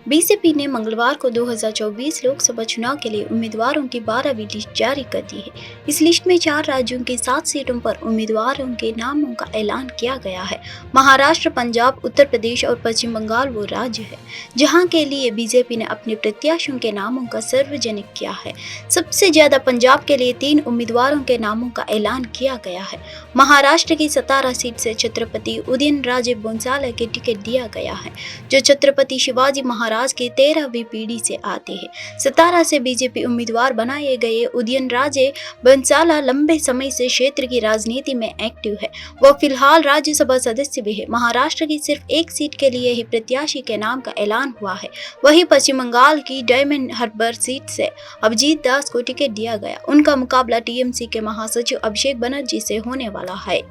BJP ने मंगलवार को 2024 लोकसभा चुनाव के लिए उम्मीदवारों की 12वीं लिस्ट जारी कर दी है। इस लिस्ट में 4 राज्यों के 7 सीटों पर उम्मीदवारों के नामों का ऐलान किया गया है। महाराष्ट्र, पंजाब, उत्तर प्रदेश और पश्चिम बंगाल वो राज्य है जहां के लिए बीजेपी ने अपने प्रत्याशियों के नामों का सार्वजनिक किया है। सबसे ज्यादा पंजाब के लिए 3 उम्मीदवारों के नामों का ऐलान किया गया है। महाराष्ट्र की 17 सीट से छत्रपति उदयनराजे भोंसले के टिकट दिया गया है, जो छत्रपति शिवाजी महाराज की 13वीं पीढ़ी से आते हैं। 17 से बीजेपी उम्मीदवार बनाए गए उदयनराजे भोंसले लंबे समय से क्षेत्र की राजनीति में एक्टिव है। वह फिलहाल राज्यसभा सदस्य भी है। महाराष्ट्र की सिर्फ एक सीट के लिए ही प्रत्याशी के नाम का ऐलान हुआ है। वहीं पश्चिम बंगाल की डायमंड हार्बर सीट से अभिजीत दास को टिकट दिया गया। उनका मुकाबला टीएमसी के महासचिव अभिषेक बनर्जी से होने वाला है।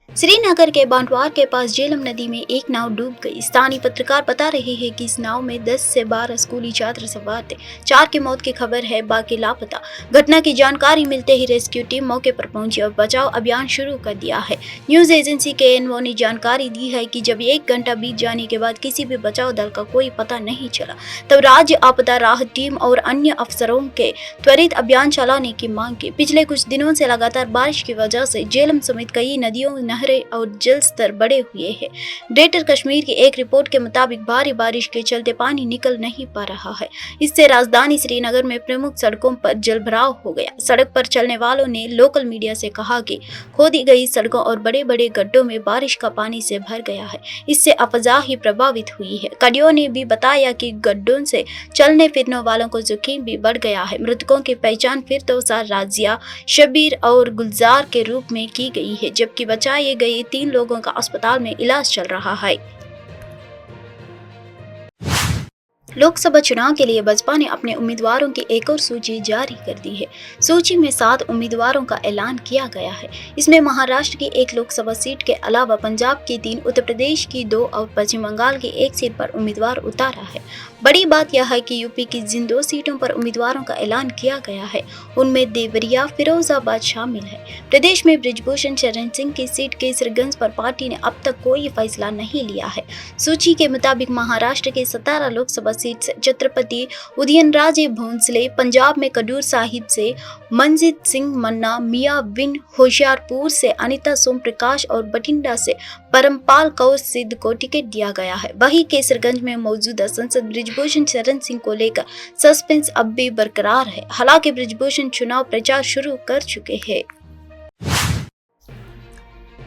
श्रीनगर के बांटवार के पास झेलम नदी में एक नाव डूब गई। स्थानीय पत्रकार बता रहे हैं कि इस नाव में 10 से 12 स्कूली छात्र सवार थे। 4 की मौत की खबर है, बाकी लापता। घटना की जानकारी मिलते ही रेस्क्यू टीम मौके पर पहुंची और बचाव अभियान शुरू कर दिया है। न्यूज एजेंसी के एनओ ने जानकारी दी है कि जब 1 घंटा बीत जाने के बाद किसी भी बचाव दल का कोई पता नहीं चला, तब राज्य आपदा राहत टीम और अन्य अफसरों के त्वरित अभियान चलाने की मांग की। पिछले कुछ दिनों से लगातार बारिश की वजह से झेलम समेत कई नदियों और जल स्तर बढ़े हुए हैं। ग्रेटर कश्मीर की एक रिपोर्ट के मुताबिक भारी बारिश के चलते पानी निकल नहीं पा रहा है। इससे राजधानी श्रीनगर में प्रमुख सड़कों पर जलभराव हो गया। सड़क पर चलने वालों ने लोकल मीडिया से कहा कि खोदी गई सड़कों और बड़े बड़े गड्ढों में बारिश का पानी से भर गया है। इससे आवाजाही प्रभावित हुई है। कड़ियों ने भी बताया कि गड्ढों से चलने फिरने वालों को जोखिम भी बढ़ गया है। मृतकों की पहचान फिर तो राजिया, शबीर और गुलजार के रूप में की गई है, जबकि बचाए गए 3 लोगों का अस्पताल में इलाज चल रहा है। लोकसभा चुनाव के लिए बसपा ने अपने उम्मीदवारों की एक और सूची जारी कर दी है। सूची में 7 उम्मीदवारों का ऐलान किया गया है। इसमें महाराष्ट्र की 1 लोकसभा सीट के अलावा पंजाब की 3, उत्तर प्रदेश की 2 और पश्चिम बंगाल की 1 सीट पर उम्मीदवार उतारा है। बड़ी बात यह है कि यूपी की जिन 2 सीटों पर उम्मीदवारों का ऐलान किया गया है, उनमें देवरिया, फिरोजाबाद शामिल है। प्रदेश में बृजभूषण शरण सिंह की सीट केसरगंज पर पार्टी ने अब तक कोई फैसला नहीं लिया है। सूची के मुताबिक महाराष्ट्र के 17 लोकसभा सीट से छत्रपति उदयनराजे भोंसले, पंजाब में खडूर साहिब से मनजीत सिंह मन्ना, मियां बिन होशियारपुर से अनिता सोम प्रकाश और बठिंडा से परमपाल कौर सिद्ध को टिकट दिया गया है। वहीं केसरगंज में मौजूदा सांसद बृजभूषण शरण सिंह को लेकर सस्पेंस अब भी बरकरार है। हालांकि बृजभूषण चुनाव प्रचार शुरू कर चुके हैं।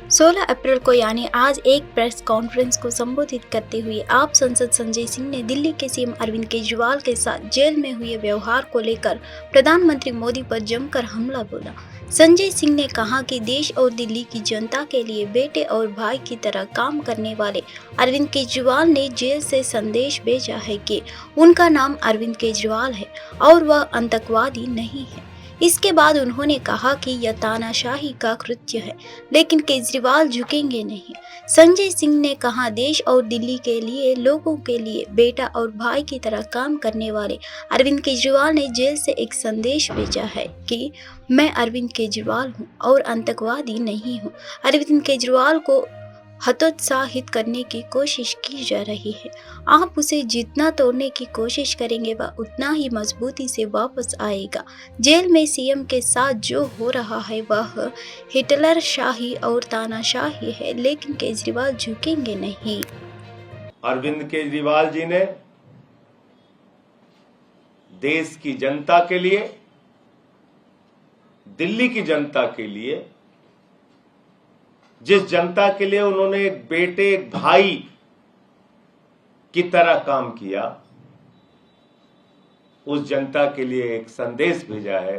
16 अप्रैल को यानी आज एक प्रेस कॉन्फ्रेंस को संबोधित करते हुए आप सांसद संजय सिंह ने दिल्ली के सीएम अरविंद केजरीवाल के साथ जेल में हुए व्यवहार को लेकर प्रधानमंत्री मोदी पर जमकर हमला बोला। संजय सिंह ने कहा कि देश और दिल्ली की जनता के लिए बेटे और भाई की तरह काम करने वाले अरविंद केजरीवाल ने जेल से संदेश भेजा है कि उनका नाम अरविंद केजरीवाल है और वह आतंकवादी नहीं है। इसके बाद उन्होंने कहा कि यह तानाशाही का कृत्य है, लेकिन केजरीवाल झुकेंगे नहीं। संजय सिंह ने कहा, देश और दिल्ली के लिए, लोगों के लिए बेटा और भाई की तरह काम करने वाले अरविंद केजरीवाल ने जेल से एक संदेश भेजा है कि मैं अरविंद केजरीवाल हूं और आतंकवादी नहीं हूं। अरविंद केजरीवाल को हतोत्साहित करने की कोशिश की जा रही है। आप उसे जितना तोड़ने की कोशिश करेंगे वह उतना ही मजबूती से वापस आएगा। जेल में सीएम के साथ जो हो रहा है वह हिटलर शाही और तानाशाही है, लेकिन केजरीवाल झुकेंगे नहीं। अरविंद केजरीवाल जी ने देश की जनता के लिए, दिल्ली की जनता के लिए, जिस जनता के लिए उन्होंने एक बेटे, एक भाई की तरह काम किया, उस जनता के लिए एक संदेश भेजा है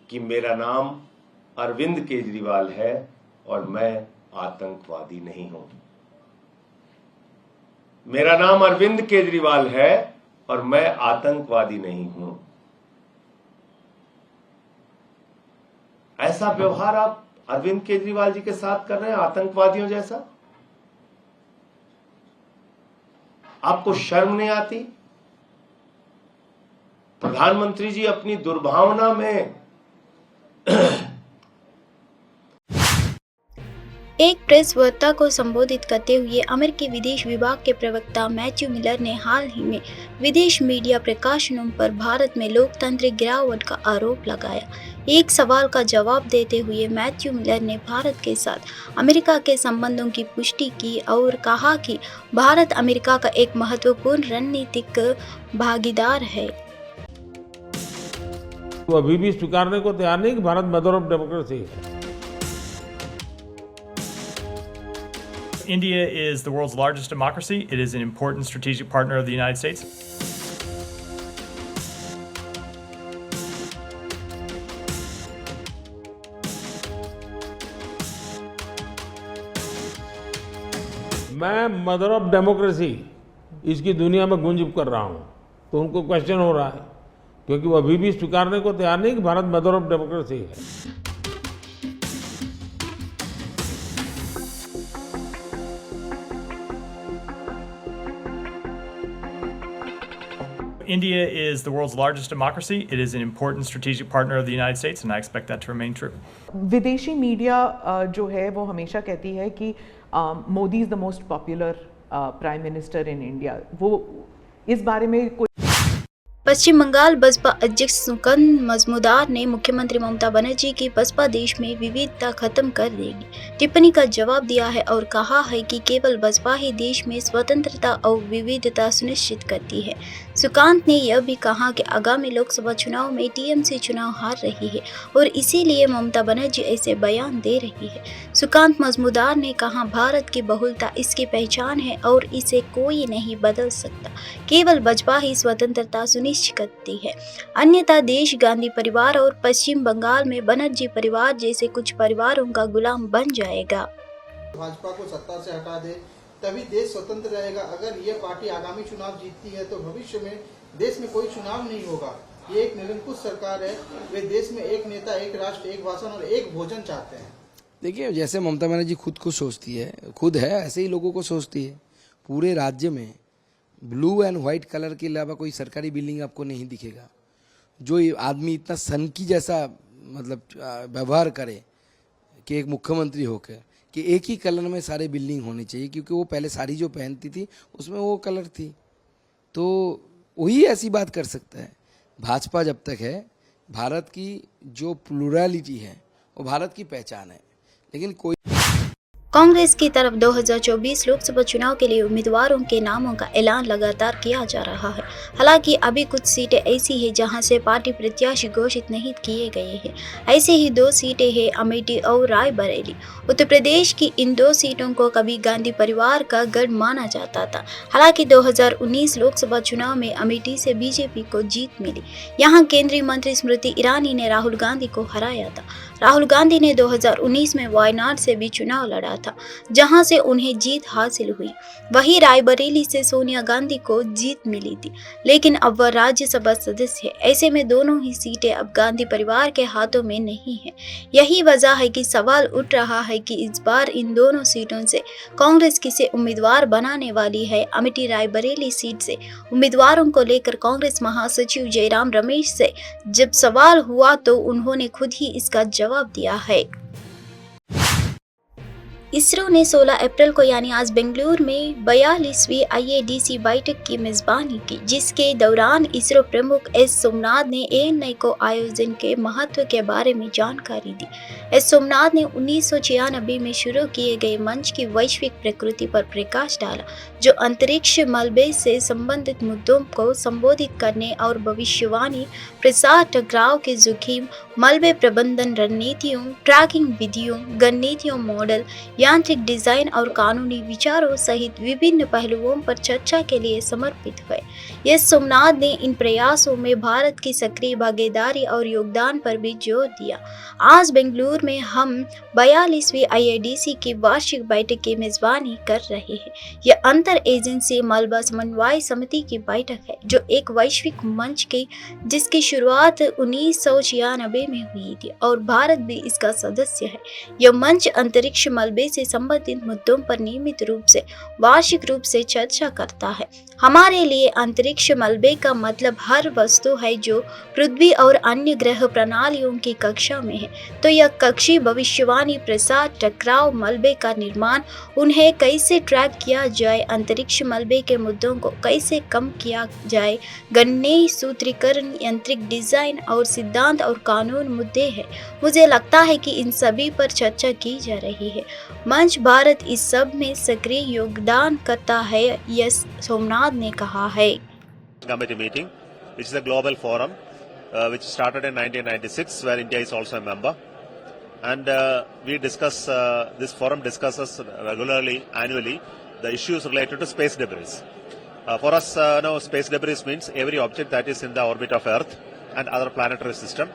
कि मेरा नाम अरविंद केजरीवाल है और मैं आतंकवादी नहीं हूं। मेरा नाम अरविंद केजरीवाल है और मैं आतंकवादी नहीं हूं। ऐसा व्यवहार आप अरविंद केजरीवाल जी के साथ कर रहे हैं, आतंकवादियों जैसा। आपको शर्म नहीं आती? प्रधानमंत्री जी अपनी दुर्भावना में एक प्रेस वार्ता को संबोधित करते हुए अमेरिकी विदेश विभाग के प्रवक्ता मैथ्यू मिलर ने हाल ही में विदेश मीडिया प्रकाशनों पर भारत में लोकतांत्रिक गिरावट का आरोप लगाया। एक सवाल का जवाब देते हुए मैथ्यू मिलर ने भारत के साथ अमेरिका के संबंधों की पुष्टि की और कहा कि भारत अमेरिका का एक महत्वपूर्ण रणनीतिक भागीदार है। वो अभी भी स्वीकारने को तैयार नहीं कि भारत मदर ऑफ डेमोक्रेसी है। India is the world's largest democracy. It is an important strategic partner of the United States. मैं मदर ऑफ डेमोक्रेसी इसकी दुनिया में गुंज कर रहा हूं, तो उनको क्वेश्चन हो रहा है क्योंकि वो अभी भी स्वीकारने को तैयार नहीं कि भारत मदर ऑफ डेमोक्रेसी है। India is the world's largest democracy. It is an important strategic partner of the United States, and I expect that to remain true. विदेशी मीडिया जो है वो हमेशा कहती है कि Modi is the most popular prime minister in India. वो इस बारे में कोई पश्चिम बंगाल बसपा अध्यक्ष सुकांत मजूमदार ने मुख्यमंत्री ममता बनर्जी की बसपा देश में विविधता खत्म कर देगी टिप्पणी का जवाब दिया है और कहा है कि केवल बसपा ही देश में स्वतंत्रता और विविधता सुनिश्चित करती है। सुकांत ने यह भी कहा कि आगामी लोकसभा चुनाव में टीएमसी चुनाव हार रही है और इसीलिए ममता बनर्जी ऐसे बयान दे रही है। सुकांत मजूमदार ने कहा, भारत की बहुलता इसकी पहचान है और इसे कोई नहीं बदल सकता। केवल बसपा ही स्वतंत्रता सुनिश्चित करती है, अन्यथा देश गांधी परिवार और पश्चिम बंगाल में बनर्जी परिवार जैसे कुछ परिवारों का गुलाम बन जाएगा। भाजपा को सत्ता से हटा दे तभी देश स्वतंत्र रहेगा। अगर ये पार्टी आगामी चुनाव जीतती है तो भविष्य में देश में कोई चुनाव नहीं होगा। ये एक निरंकुश सरकार है। वे देश में एक नेता, एक राष्ट्र, एक भाषण और एक भोजन चाहते हैं। देखिए, जैसे ममता बनर्जी खुद को सोचती है, खुद है, ऐसे ही लोगों को सोचती है। पूरे राज्य में ब्लू एंड व्हाइट कलर के अलावा कोई सरकारी बिल्डिंग आपको नहीं दिखेगा। जो आदमी इतना सनकी जैसा मतलब व्यवहार करे कि एक मुख्यमंत्री होकर कि एक ही कलर में सारे बिल्डिंग होनी चाहिए, क्योंकि वो पहले साड़ी जो पहनती थी उसमें वो कलर थी, तो वही ऐसी बात कर सकता है। भाजपा जब तक है, भारत की जो प्लुरलिटी है वो भारत की पहचान है, लेकिन कोई कांग्रेस की तरफ 2024 लोकसभा चुनाव के लिए उम्मीदवारों के नामों का ऐलान लगातार किया जा रहा है। हालांकि अभी कुछ सीटें ऐसी हैं जहां से पार्टी प्रत्याशी घोषित नहीं किए गए हैं। ऐसे ही 2 सीटें हैं अमेठी और रायबरेली। उत्तर प्रदेश की इन 2 सीटों को कभी गांधी परिवार का गढ़ माना जाता था। हालांकि 2019 लोकसभा चुनाव में अमेठी से बीजेपी को जीत मिली। यहाँ केंद्रीय मंत्री स्मृति ईरानी ने राहुल गांधी को हराया था। राहुल गांधी ने 2019 में वायनाड से भी चुनाव लड़ा था, जहां से उन्हें जीत हासिल हुई। वहीं रायबरेली से सोनिया गांधी को जीत मिली थी, लेकिन अब वह राज्यसभा सदस्य है। ऐसे में दोनों ही सीटें अब गांधी परिवार के हाथों में नहीं है। यही वजह है कि सवाल उठ रहा है कि इस बार इन दोनों सीटों से कांग्रेस किसे उम्मीदवार बनाने वाली है। अमेठी रायबरेली सीट से उम्मीदवारों को लेकर कांग्रेस महासचिव जयराम रमेश से जब सवाल हुआ तो उन्होंने खुद ही इसका जवाब दिया है। इसरो ने 16 अप्रैल को यानी आज बेंगलुरु में 42वीं IADC बैठक की मेजबानी की, जिसके दौरान इसरो प्रमुख एस सोमनाथ ने ANI को आयोजन के महत्व के बारे में जानकारी दी। एस सोमनाथ ने 1996 में शुरू किए गए मंच की वैश्विक प्रकृति पर प्रकाश डाला, जो अंतरिक्ष मलबे से संबंधित मुद्दों को संबोधित करने और भविष्यवाणी, प्रसार, टकराव के जोखिम, मलबे प्रबंधन रणनीतियों, ट्रैकिंग विधियों, गणितीय मॉडल, यांत्रिक डिजाइन और कानूनी विचारों सहित विभिन्न पहलुओं पर चर्चा के लिए समर्पित हुए। एस सोमनाथ ने इन प्रयासों में भारत की सक्रिय भागीदारी और योगदान पर भी जोर दिया। आज बेंगलुरु में हम 42वीं IADC की वार्षिक बैठक की मेजबानी कर रहे हैं। यह अंतर एजेंसी मलबा समन्वय समिति की बैठक है, जो एक वैश्विक मंच की जिसकी शुरुआत 1996 में हुई थी और भारत भी इसका सदस्य है। यह मंच अंतरिक्ष मलबे से संबंधित मुद्दों पर नियमित रूप से वार्षिक रूप से चर्चा करता है। हमारे लिए अंतरिक्ष मलबे का मतलब हर वस्तु है जो पृथ्वी और अन्य ग्रह प्रणालियों की कक्षा में है। तो यह कक्षी भविष्यवाणी, प्रसार, टकराव, मलबे का निर्माण, उन्हें कैसे ट्रैक किया जाए, अंतरिक्ष मलबे के मुद्दों को कैसे कम किया जाए, गणनीय सूत्रीकरण, यांत्रिक डिजाइन और सिद्धांत और कानून मुद्दे हैं। मुझे लगता है कि इन सभी पर चर्चा की जा रही है। मंच भारत इस सब में सक्रिय योगदान करता है, यस सोमनाथ ने कहा है। Committee meeting, which is a global forum, which started in 1996, where India is also a member, and we discuss. This forum discusses regularly, annually, the issues related to space debris. For us, now space debris means every object that is in the orbit of Earth and other planetary system.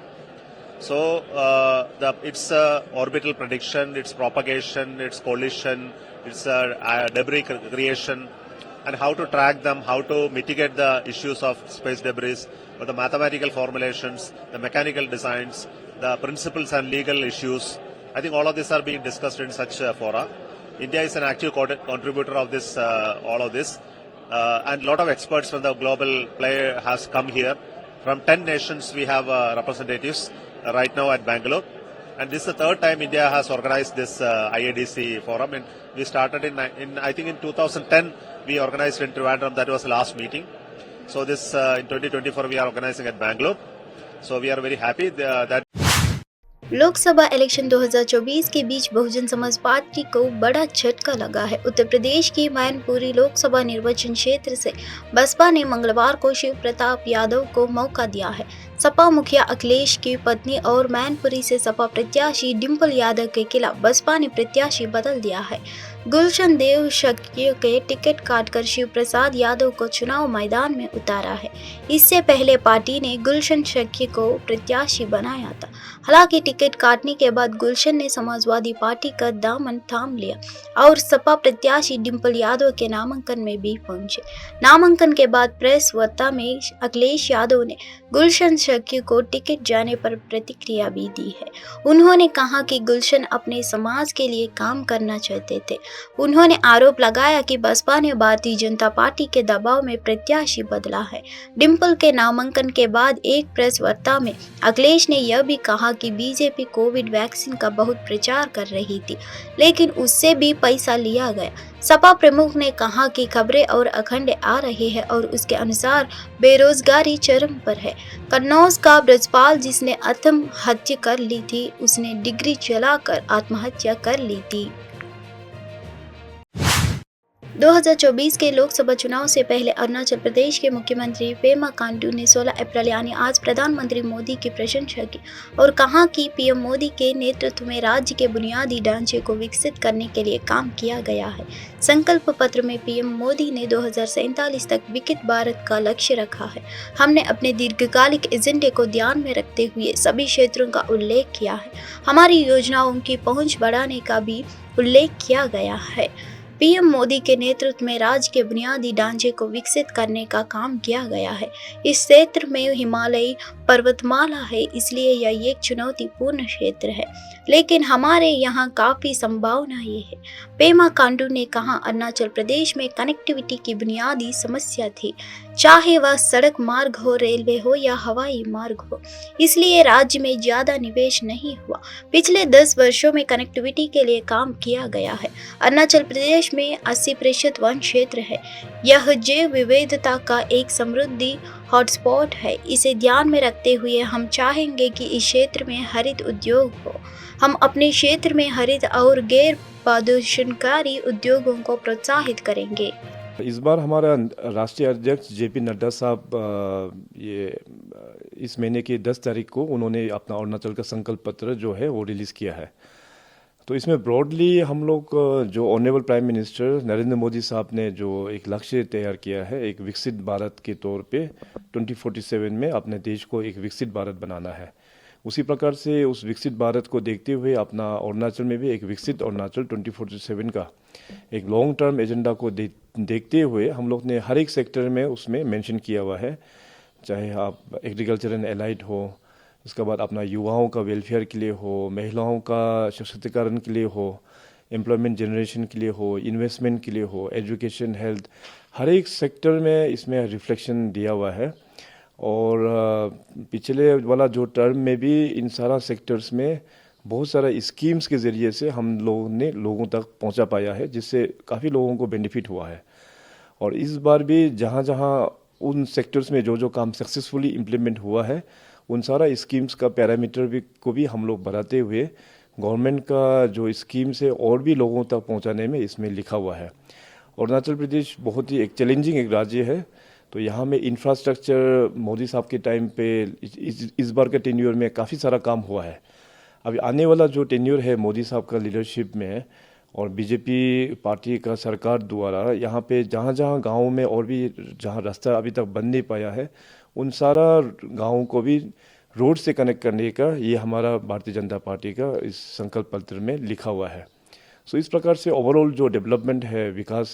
So its orbital prediction, its propagation, its collision, its debris creation, and how to track them, how to mitigate the issues of space debris, or the mathematical formulations, the mechanical designs, the principles and legal issues. I think all of these are being discussed in such fora. India is an active contributor of this, all of this, and a lot of experts from the global player has come here. From 10 nations, we have representatives right now at Bangalore. And this is the third time India has organized this IADC forum. And we started in I think in 2010, we organized in Trivandrum. That was the last meeting. So this in 2024, we are organizing at Bangalore. So we are very happy that Lok Sabha election 2024 के बीच Bahujan Samaj party को बड़ा झटका लगा है। उत्तर प्रदेश की मैनपुरी लोकसभा निर्वाचन क्षेत्र से बसपा ने मंगलवार को शिव प्रताप यादव को मौका दिया है। सपा मुखिया अखिलेश की पत्नी और मैनपुरी से सपा प्रत्याशी डिंपल यादव के खिलाफ बसपा ने प्रत्याशी बदल दिया है। गुलशन देव शक्य के टिकट काटकर शिव प्रसाद यादव को चुनाव मैदान में उतारा है। इससे पहले पार्टी ने गुलशन शक्य को प्रत्याशी बनाया था। हालांकि टिकट काटने के बाद गुलशन ने समाजवादी पार्टी का दामन थाम लिया और सपा प्रत्याशी डिंपल यादव के नामांकन में भी पहुंचे। नामांकन के बाद प्रेस वार्ता में अखिलेश यादव ने गुलशन शक्य को टिकट जाने पर प्रतिक्रिया भी दी है। उन्होंने कहा कि गुलशन अपने समाज के लिए काम करना चाहते थे। उन्होंने आरोप लगाया कि बसपा ने भारतीय जनता पार्टी के दबाव में प्रत्याशी बदला है। डिंपल के नामांकन के बाद एक प्रेस वार्ता में अखिलेश ने यह भी कहा कि बीजेपी कोविड वैक्सीन का बहुत प्रचार कर रही थी, लेकिन उससे भी पैसा लिया गया। सपा प्रमुख ने कहा कि खबरें और अखंड आ रही है और उसके अनुसार बेरोजगारी चरम पर है। कन्नौज का ब्रजपाल जिसने आत्महत्या कर ली थी, उसने डिग्री चलाकर आत्महत्या कर ली थी। 2024 के लोकसभा चुनाव से पहले अरुणाचल प्रदेश के मुख्यमंत्री पेमा खांडू ने 16 अप्रैल यानी आज प्रधानमंत्री मोदी की प्रशंसा की और कहा कि पीएम मोदी के नेतृत्व में राज्य के बुनियादी ढांचे को विकसित करने के लिए काम किया गया है। संकल्प पत्र में पीएम मोदी ने 2047 तक विकसित भारत का लक्ष्य रखा है। हमने अपने दीर्घकालिक एजेंडे को ध्यान में रखते हुए सभी क्षेत्रों का उल्लेख किया है। हमारी योजनाओं की पहुंच बढ़ाने का भी उल्लेख किया गया है। पीएम मोदी के नेतृत्व में राज्य के बुनियादी ढांचे को विकसित करने का काम किया गया है। इस क्षेत्र में हिमालयी पर्वतमाला है, इसलिए यह एक चुनौतीपूर्ण क्षेत्र है, लेकिन हमारे यहाँ काफ़ी संभावनाएं है। पेमा खांडू ने कहा, अरुणाचल प्रदेश में कनेक्टिविटी की बुनियादी समस्या थी, चाहे वह सड़क मार्ग हो, रेलवे हो या हवाई मार्ग हो, इसलिए राज्य में ज़्यादा निवेश नहीं हुआ। पिछले 10 वर्षों में कनेक्टिविटी के लिए काम किया गया है। अरुणाचल प्रदेश में 80% वन क्षेत्र है। यह जैव विविधता का एक समृद्धि हॉटस्पॉट है। इसे ध्यान में रखते हुए हम चाहेंगे कि इस क्षेत्र में हरित उद्योग हो। हम अपने क्षेत्र में हरित और गैर प्रदूषणकारी उद्योगों को प्रोत्साहित करेंगे। इस बार हमारा राष्ट्रीय अध्यक्ष जेपी नड्डा साहब इस महीने की 10 तारीख को उन्होंने अपना अरुणाचल का संकल्प पत्र जो है वो रिलीज़ किया है। तो इसमें ब्रॉडली हम लोग जो honourable prime minister Narendra Modi साहब ने जो एक लक्ष्य तैयार किया है, एक विकसित भारत के तौर पे 2047 में अपने देश को एक विकसित भारत बनाना है। उसी प्रकार से उस विकसित भारत को देखते हुए अपना अरुणाचल में भी एक विकसित अरुणाचल 2047 का एक लॉन्ग टर्म एजेंडा को देखते हुए हम लोग ने हर एक सेक्टर में उसमें मेंशन किया हुआ है, चाहे आप एग्रीकल्चर एंड एलाइड हो, उसके बाद अपना युवाओं का वेलफेयर के लिए हो, महिलाओं का सशक्तिकरण के लिए हो, एम्प्लॉयमेंट जनरेशन के लिए हो, इन्वेस्टमेंट के लिए हो, एजुकेशन, हेल्थ, हर एक सेक्टर में इसमें रिफ्लेक्शन दिया हुआ है। और पिछले वाला जो टर्म में भी इन सारा सेक्टर्स में बहुत सारा स्कीम्स के ज़रिए से हम लोगों ने लोगों तक पहुंचा पाया है, जिससे काफ़ी लोगों को बेनिफिट हुआ है। और इस बार भी जहां जहां उन सेक्टर्स में जो जो काम सक्सेसफुली इम्प्लीमेंट हुआ है, उन सारा स्कीम्स का पैरामीटर भी को भी हम लोग बढ़ाते हुए गवर्नमेंट का जो स्कीम्स है और भी लोगों तक पहुंचाने में इसमें लिखा हुआ है। अरुणाचल प्रदेश बहुत ही एक चैलेंजिंग एक राज्य है, तो यहाँ में इंफ्रास्ट्रक्चर मोदी साहब के टाइम पे इस बार के टेन्योर में काफ़ी सारा काम हुआ है। अभी आने वाला जो टेन्योर है मोदी साहब का लीडरशिप में और बीजेपी पार्टी का सरकार द्वारा यहाँ पे जहाँ जहाँ गाँव में और भी जहाँ रास्ता अभी तक बन नहीं पाया है, उन सारा गाँवों को भी रोड से कनेक्ट करने का ये हमारा भारतीय जनता पार्टी का इस संकल्प पत्र में लिखा हुआ है। सो इस प्रकार से ओवरऑल जो डेवलपमेंट है, विकास